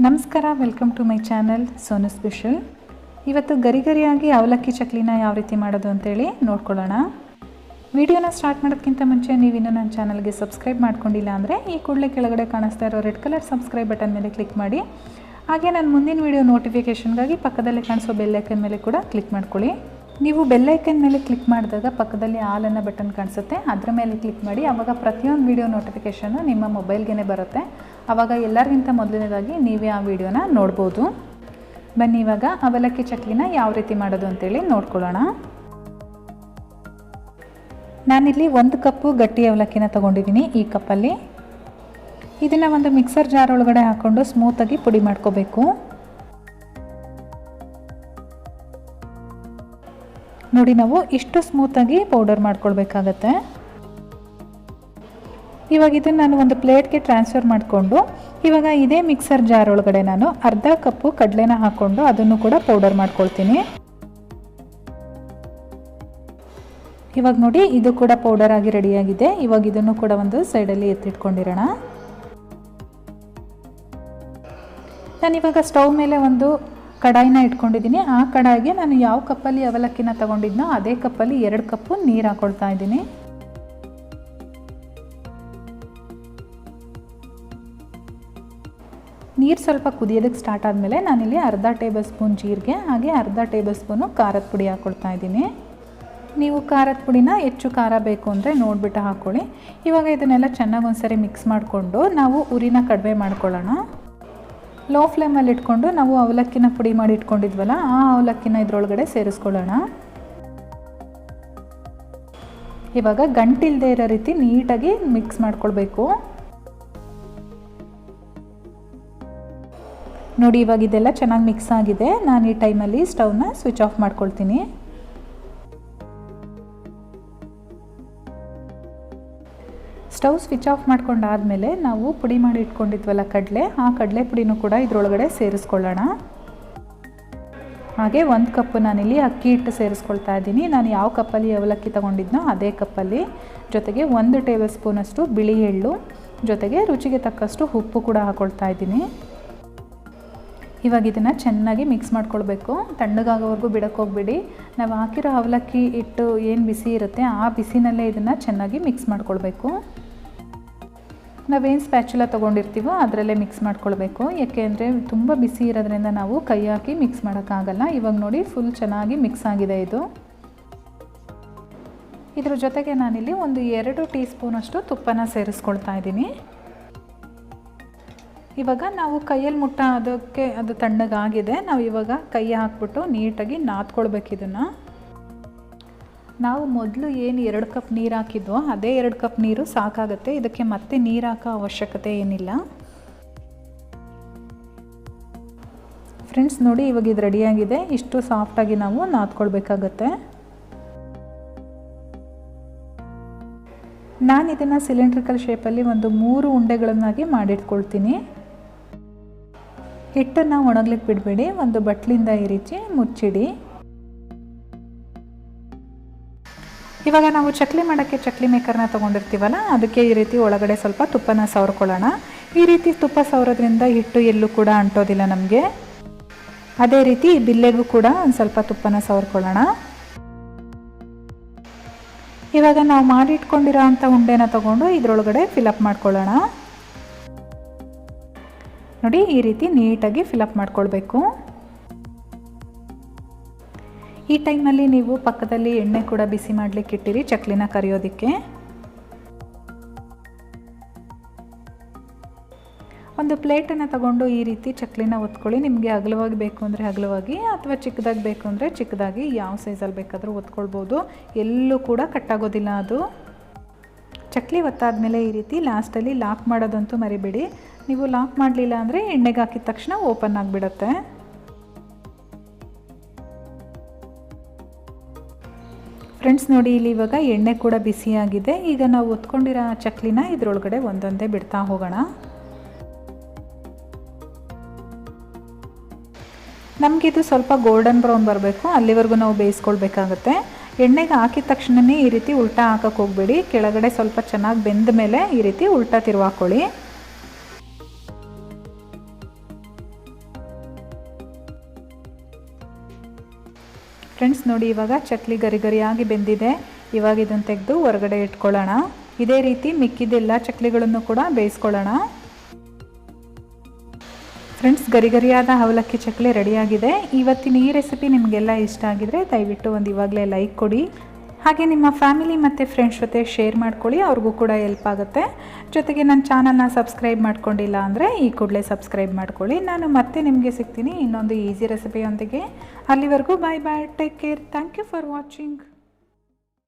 ನಮಸ್ಕಾರ, welcome to my channel Sonu special. ಇವತ್ತು ಗರಿಗರಿಯಾಗಿ ಅವಲಕ್ಕಿ ಚಕ್ಲಿನ ಯಾವ ರೀತಿ ಮಾಡೋದು ಅಂತೇಳಿ ನೋಡ್ಕೊಳ್ಳೋಣ. ವಿಡಿಯೋನ ಸ್ಟಾರ್ಟ್ ಮಾಡೋದಕ್ಕಿಂತ ಮುಂಚೆ ನೀವಿನ್ನೂ ನನ್ನ ಚಾನಲ್ಗೆ ಸಬ್ಸ್ಕ್ರೈಬ್ ಮಾಡ್ಕೊಂಡಿಲ್ಲ ಅಂದರೆ ಈ ಕೂಡಲೇ ಕೆಳಗಡೆ ಕಾಣಿಸ್ತಾ ಇರೋ ರೆಡ್ ಕಲರ್ ಸಬ್ಸ್ಕ್ರೈಬ್ ಬಟನ್ ಮೇಲೆ ಕ್ಲಿಕ್ ಮಾಡಿ. ಹಾಗೆ ನನ್ನ ಮುಂದಿನ ವಿಡಿಯೋ ನೋಟಿಫಿಕೇಷನ್ಗಾಗಿ ಪಕ್ಕದಲ್ಲೇ ಕಾಣಿಸೋ ಬೆಲ್ ಐಕನ್ ಮೇಲೆ ಕೂಡ ಕ್ಲಿಕ್ ಮಾಡ್ಕೊಳ್ಳಿ. ನೀವು ಬೆಲ್ ಐಕನ್ ಮೇಲೆ ಕ್ಲಿಕ್ ಮಾಡಿದಾಗ ಪಕ್ಕದಲ್ಲಿ ಆಲ್ ಅನ್ನೋ ಬಟನ್ ಕಾಣಿಸುತ್ತೆ, ಅದರ ಮೇಲೆ ಕ್ಲಿಕ್ ಮಾಡಿ. ಆವಾಗ ಪ್ರತಿಯೊಂದು ವಿಡಿಯೋ ನೋಟಿಫಿಕೇಷನ್ನು ನಿಮ್ಮ ಮೊಬೈಲ್ಗೆ ಬರುತ್ತೆ. ಆವಾಗ ಎಲ್ಲರಿಗಿಂತ ಮೊದಲನೇದಾಗಿ ನೀವೇ ಆ ವಿಡಿಯೋನ ನೋಡ್ಬೋದು. ಬನ್ನಿ ಇವಾಗ ಅವಲಕ್ಕಿ ಚಕ್ಲಿನ ಯಾವ ರೀತಿ ಮಾಡೋದು ಅಂತೇಳಿ ನೋಡ್ಕೊಳ್ಳೋಣ. ನಾನಿಲ್ಲಿ 1 ಕಪ್ಪು ಗಟ್ಟಿ ಅವಲಕ್ಕಿನ ತೊಗೊಂಡಿದ್ದೀನಿ. ಈ ಕಪ್ಪಲ್ಲಿ ಇದನ್ನು ಒಂದು ಮಿಕ್ಸರ್ ಜಾರ್ ಒಳಗಡೆ ಹಾಕ್ಕೊಂಡು ಸ್ಮೂತಾಗಿ ಪುಡಿ ಮಾಡ್ಕೋಬೇಕು. ನೋಡಿ, ನಾವು ಇಷ್ಟು ಸ್ಮೂತಾಗಿ ಪೌಡರ್ ಮಾಡ್ಕೊಳ್ಬೇಕಾಗತ್ತೆ. ಇವಾಗ ಇದನ್ನು ನಾನು ಒಂದು ಪ್ಲೇಟ್ಗೆ ಟ್ರಾನ್ಸ್ಫರ್ ಮಾಡಿಕೊಂಡು ಇವಾಗ ಇದೇ ಮಿಕ್ಸರ್ ಜಾರ್ ಒಳಗಡೆ ನಾನು ಅರ್ಧ ಕಪ್ಪು ಕಡಲೆನ ಹಾಕ್ಕೊಂಡು ಅದನ್ನು ಕೂಡ ಪೌಡರ್ ಮಾಡ್ಕೊಳ್ತೀನಿ. ಇವಾಗ ನೋಡಿ, ಇದು ಕೂಡ ಪೌಡರ್ ಆಗಿ ರೆಡಿಯಾಗಿದೆ. ಇವಾಗ ಇದನ್ನು ಕೂಡ ಒಂದು ಸೈಡಲ್ಲಿ ಎತ್ತಿಟ್ಕೊಂಡಿರೋಣ. ನಾನಿವಾಗ ಸ್ಟವ್ ಮೇಲೆ ಒಂದು ಕಡಾಯಿನ ಇಟ್ಕೊಂಡಿದ್ದೀನಿ. ಆ ಕಡಾಯಿಗೆ ನಾನು ಯಾವ ಕಪ್ಪಲ್ಲಿ ಅವಲಕ್ಕಿನ ತೊಗೊಂಡಿದ್ನೋ ಅದೇ ಕಪ್ಪಲ್ಲಿ 2 ಕಪ್ಪು ನೀರು ಹಾಕ್ಕೊಳ್ತಾ ಇದ್ದೀನಿ. ನೀರು ಸ್ವಲ್ಪ ಕುದಿಯೋದಕ್ಕೆ ಸ್ಟಾರ್ಟ್ ಆದಮೇಲೆ ನಾನಿಲ್ಲಿ ಅರ್ಧ ಟೇಬಲ್ ಸ್ಪೂನ್ ಜೀರಿಗೆ ಹಾಗೆ ಅರ್ಧ ಟೇಬಲ್ ಸ್ಪೂನು ಖಾರದ ಪುಡಿ ಹಾಕ್ಕೊಳ್ತಾ ಇದ್ದೀನಿ. ನೀವು ಖಾರದ ಪುಡಿನ ಹೆಚ್ಚು ಖಾರ ಬೇಕು ಅಂದರೆ ನೋಡಿಬಿಟ್ಟು ಹಾಕ್ಕೊಳ್ಳಿ. ಇವಾಗ ಇದನ್ನೆಲ್ಲ ಚೆನ್ನಾಗಿ ಒಂದ್ಸರಿ ಮಿಕ್ಸ್ ಮಾಡಿಕೊಂಡು ನಾವು ಉರಿನ ಕಡಿಮೆ ಮಾಡ್ಕೊಳ್ಳೋಣ. ಲೋ ಫ್ಲೇಮಲ್ಲಿ ಇಟ್ಕೊಂಡು ನಾವು ಅವಲಕ್ಕಿನ ಪುಡಿ ಮಾಡಿ ಇಟ್ಕೊಂಡಿದ್ವಲ್ಲ, ಆ ಅವಲಕ್ಕಿನ ಇದರೊಳಗಡೆ ಸೇರಿಸ್ಕೊಳ್ಳೋಣ. ಇವಾಗ ಗಂಟಿಲ್ಲದೆ ಇರೋ ರೀತಿ ನೀಟಾಗಿ ಮಿಕ್ಸ್ ಮಾಡ್ಕೊಳ್ಬೇಕು. ನೋಡಿ, ಇವಾಗ ಇದೆಲ್ಲ ಚೆನ್ನಾಗಿ ಮಿಕ್ಸ್ ಆಗಿದೆ. ನಾನು ಈ ಟೈಮಲ್ಲಿ ಸ್ಟವ್ನ ಸ್ವಿಚ್ ಆಫ್ ಮಾಡ್ಕೊಳ್ತೀನಿ. ಸ್ಟವ್ ಸ್ವಿಚ್ ಆಫ್ ಮಾಡ್ಕೊಂಡಾದಮೇಲೆ ನಾವು ಪುಡಿ ಮಾಡಿ ಇಟ್ಕೊಂಡಿದ್ವಲ್ಲ ಕಡಲೆ, ಆ ಕಡಲೆ ಪುಡಿನೂ ಕೂಡ ಇದರೊಳಗಡೆ ಸೇರಿಸ್ಕೊಳ್ಳೋಣ. ಹಾಗೆ 1 ಕಪ್ ನಾನಿಲ್ಲಿ ಅಕ್ಕಿ ಹಿಟ್ಟು ಸೇರಿಸ್ಕೊಳ್ತಾ ಇದ್ದೀನಿ. ನಾನು ಯಾವ ಕಪ್ಪಲ್ಲಿ ಅವಲಕ್ಕಿ ತೊಗೊಂಡಿದ್ನೋ ಅದೇ ಕಪ್ಪಲ್ಲಿ. ಜೊತೆಗೆ 1 ಟೇಬಲ್ ಸ್ಪೂನಷ್ಟು ಬಿಳಿ ಎಳ್ಳು, ಜೊತೆಗೆ ರುಚಿಗೆ ತಕ್ಕಷ್ಟು ಉಪ್ಪು ಕೂಡ ಹಾಕ್ಕೊಳ್ತಾ ಇದ್ದೀನಿ. ಇವಾಗ ಇದನ್ನು ಚೆನ್ನಾಗಿ ಮಿಕ್ಸ್ ಮಾಡ್ಕೊಳ್ಬೇಕು. ತಣ್ಣಗಾಗೋವರೆಗೂ ಬಿಡಕ್ಕೆ ಹೋಗ್ಬಿಡಿ. ನಾವು ಹಾಕಿರೋ ಅವಲಕ್ಕಿ ಹಿಟ್ಟು ಏನು ಬಿಸಿ ಇರುತ್ತೆ ಆ ಬಿಸಿನಲ್ಲೇ ಇದನ್ನು ಚೆನ್ನಾಗಿ ಮಿಕ್ಸ್ ಮಾಡ್ಕೊಳ್ಬೇಕು. ನಾವೇನು ಸ್ಪ್ಯಾಚುಲ ತೊಗೊಂಡಿರ್ತೀವೋ ಅದರಲ್ಲೇ ಮಿಕ್ಸ್ ಮಾಡ್ಕೊಳ್ಬೇಕು. ಯಾಕೆ ಅಂದರೆ ತುಂಬ ಬಿಸಿ ಇರೋದ್ರಿಂದ ನಾವು ಕೈ ಹಾಕಿ ಮಿಕ್ಸ್ ಮಾಡೋಕ್ಕಾಗಲ್ಲ. ಇವಾಗ ನೋಡಿ, ಫುಲ್ ಚೆನ್ನಾಗಿ ಮಿಕ್ಸ್ ಆಗಿದೆ ಇದು. ಇದ್ರ ಜೊತೆಗೆ ನಾನಿಲ್ಲಿ ಒಂದು 2 ಟೀ ಸ್ಪೂನಷ್ಟು ತುಪ್ಪನ ಸೇರಿಸ್ಕೊಳ್ತಾ ಇದ್ದೀನಿ. ಇವಾಗ ನಾವು ಕೈಯಲ್ಲಿ ಮುಟ್ಟೋದಕ್ಕೆ ಅದು ತಣ್ಣಗಾಗಿದೆ. ನಾವು ಇವಾಗ ಕೈ ಹಾಕ್ಬಿಟ್ಟು ನೀಟಾಗಿ ನಾದ್ಕೊಳ್ಬೇಕು ಇದನ್ನು. ನಾವು ಮೊದಲು ಏನು 2 ಕಪ್ ನೀರು ಹಾಕಿದ್ವೋ ಅದೇ 2 ಕಪ್ ನೀರು ಸಾಕಾಗುತ್ತೆ. ಇದಕ್ಕೆ ಮತ್ತೆ ನೀರು ಹಾಕೋ ಅವಶ್ಯಕತೆ ಏನಿಲ್ಲ. ಫ್ರೆಂಡ್ಸ್ ನೋಡಿ, ಇವಾಗ ಇದು ರೆಡಿಯಾಗಿದೆ. ಇಷ್ಟು ಸಾಫ್ಟಾಗಿ ನಾವು ನಾದ್ಕೊಳ್ಬೇಕಾಗತ್ತೆ. ನಾನು ಇದನ್ನು ಸಿಲಿಂಡ್ರಿಕಲ್ ಶೇಪಲ್ಲಿ ಒಂದು 3 ಉಂಡೆಗಳನ್ನಾಗಿ ಮಾಡಿಟ್ಕೊಳ್ತೀನಿ. ಹಿಟ್ಟನ್ನು ಒಣಗ್ಲಿಕ್ಕೆ ಬಿಡಬೇಡಿ. ಒಂದು ಬಟ್ಲಿಂದ ಈ ರೀತಿ ಮುಚ್ಚಿಡಿ. ಇವಾಗ ನಾವು ಚಕ್ಲಿ ಮಾಡೋಕ್ಕೆ ಚಕ್ಲಿ ಮೇಕರ್ನ ತೊಗೊಂಡಿರ್ತೀವಲ್ಲ, ಅದಕ್ಕೆ ಈ ರೀತಿ ಒಳಗಡೆ ಸ್ವಲ್ಪ ತುಪ್ಪನ ಸವರ್ಕೊಳ್ಳೋಣ. ಈ ರೀತಿ ತುಪ್ಪ ಸವರೋದ್ರಿಂದ ಹಿಟ್ಟು ಎಲ್ಲೂ ಕೂಡ ಅಂಟೋದಿಲ್ಲ ನಮಗೆ. ಅದೇ ರೀತಿ ಬಿಲ್ಲೆಗೂ ಕೂಡ ಒಂದು ಸ್ವಲ್ಪ ತುಪ್ಪನ ಸವರ್ಕೊಳ್ಳೋಣ. ಇವಾಗ ನಾವು ಮಾಡಿಟ್ಕೊಂಡಿರೋ ಅಂಥ ಉಂಡೆನ ತೊಗೊಂಡು ಇದರೊಳಗಡೆ ಫಿಲಪ್ ಮಾಡ್ಕೊಳ್ಳೋಣ. ನೋಡಿ, ಈ ರೀತಿ ನೀಟಾಗಿ ಫಿಲಪ್ ಮಾಡ್ಕೊಳ್ಬೇಕು. ಈ ಟೈಮಲ್ಲಿ ನೀವು ಪಕ್ಕದಲ್ಲಿ ಎಣ್ಣೆ ಕೂಡ ಬಿಸಿ ಮಾಡಲಿಕ್ಕೆ ಇಟ್ಟಿರಿ ಚಕ್ಲಿನ ಕರಿಯೋದಕ್ಕೆ. ಒಂದು ಪ್ಲೇಟನ್ನು ತಗೊಂಡು ಈ ರೀತಿ ಚಕ್ಲಿನ ಒತ್ಕೊಳ್ಳಿ. ನಿಮಗೆ ಅಗಲವಾಗಿ ಬೇಕು ಅಂದರೆ ಅಗಲವಾಗಿ, ಅಥವಾ ಚಿಕ್ಕದಾಗಿ ಬೇಕು ಅಂದರೆ ಚಿಕ್ಕದಾಗಿ, ಯಾವ ಸೈಜಲ್ಲಿ ಬೇಕಾದರೂ ಒತ್ಕೊಳ್ಬೋದು. ಎಲ್ಲೂ ಕೂಡ ಕಟ್ಟಾಗೋದಿಲ್ಲ ಅದು. ಚಕ್ಲಿ ಒತ್ತಾದ್ಮೇಲೆ ಈ ರೀತಿ ಲಾಸ್ಟಲ್ಲಿ ಲಾಕ್ ಮಾಡೋದಂತೂ ಮರಿಬೇಡಿ. ನೀವು ಲಾಕ್ ಮಾಡಲಿಲ್ಲ ಅಂದರೆ ಎಣ್ಣೆಗೆ ಹಾಕಿದ ತಕ್ಷಣ ಓಪನ್ ಆಗಿಬಿಡುತ್ತೆ. ಫ್ರೆಂಡ್ಸ್ ನೋಡಿ, ಇಲ್ಲಿ ಇವಾಗ ಎಣ್ಣೆ ಕೂಡ ಬಿಸಿಯಾಗಿದೆ. ಈಗ ನಾವು ಒತ್ಕೊಂಡಿರೋ ಚಕ್ಲಿನ ಇದರೊಳಗಡೆ ಒಂದೊಂದೇ ಬಿಡ್ತಾ ಹೋಗೋಣ. ನಮಗಿದು ಸ್ವಲ್ಪ ಗೋಲ್ಡನ್ ಬ್ರೌನ್ ಬರಬೇಕು, ಅಲ್ಲಿವರೆಗೂ ನಾವು ಬೇಯಿಸ್ಕೊಳ್ಬೇಕಾಗತ್ತೆ. ಎಣ್ಣೆಗೆ ಹಾಕಿದ ತಕ್ಷಣವೇ ಈ ರೀತಿ ಉಲ್ಟಾ ಹಾಕಕ್ಕೆ ಹೋಗಬೇಡಿ. ಕೆಳಗಡೆ ಸ್ವಲ್ಪ ಚೆನ್ನಾಗಿ ಬೆಂದ ಮೇಲೆ ಈ ರೀತಿ ಉಲ್ಟಾ ತಿರುವಾಕೊಳ್ಳಿ. ಫ್ರೆಂಡ್ಸ್ ನೋಡಿ, ಇವಾಗ ಚಕ್ಲಿ ಗರಿ ಗರಿಯಾಗಿ ಬೆಂದಿದೆ. ಇವಾಗ ಇದನ್ನು ತೆಗೆದು ಹೊರಗಡೆ ಇಟ್ಕೊಳ್ಳೋಣ. ಇದೇ ರೀತಿ ಮಿಕ್ಕಿದೆಲ್ಲ ಚಕ್ಲಿಗಳನ್ನು ಕೂಡ ಬೇಯಿಸ್ಕೊಳ್ಳೋಣ. ಫ್ರೆಂಡ್ಸ್, ಗರಿ ಗರಿಯಾದ ಅವಲಕ್ಕಿ ಚಕ್ಲಿ ರೆಡಿಯಾಗಿದೆ. ಇವತ್ತಿನ ಈ ರೆಸಿಪಿ ನಿಮಗೆಲ್ಲ ಇಷ್ಟ ಆಗಿದರೆ ದಯವಿಟ್ಟು ಒಂದು ಇವಾಗಲೇ ಲೈಕ್ ಕೊಡಿ. ಹಾಗೆ ನಿಮ್ಮ ಫ್ಯಾಮಿಲಿ ಮತ್ತು ಫ್ರೆಂಡ್ಸ್ ಜೊತೆ ಶೇರ್ ಮಾಡ್ಕೊಳ್ಳಿ, ಅವ್ರಿಗೂ ಕೂಡ ಹೆಲ್ಪ್ ಆಗುತ್ತೆ. ಜೊತೆಗೆ ನನ್ನ ಚಾನಲ್ನ ಸಬ್ಸ್ಕ್ರೈಬ್ ಮಾಡ್ಕೊಂಡಿಲ್ಲ ಅಂದರೆ ಈ ಕೂಡಲೇ ಸಬ್ಸ್ಕ್ರೈಬ್ ಮಾಡ್ಕೊಳ್ಳಿ. ನಾನು ಮತ್ತೆ ನಿಮಗೆ ಸಿಗ್ತೀನಿ ಇನ್ನೊಂದು ಈಸಿ ರೆಸಿಪಿಯೊಂದಿಗೆ. ಅಲ್ಲಿವರೆಗೂ bye bye, take care, thank you for watching.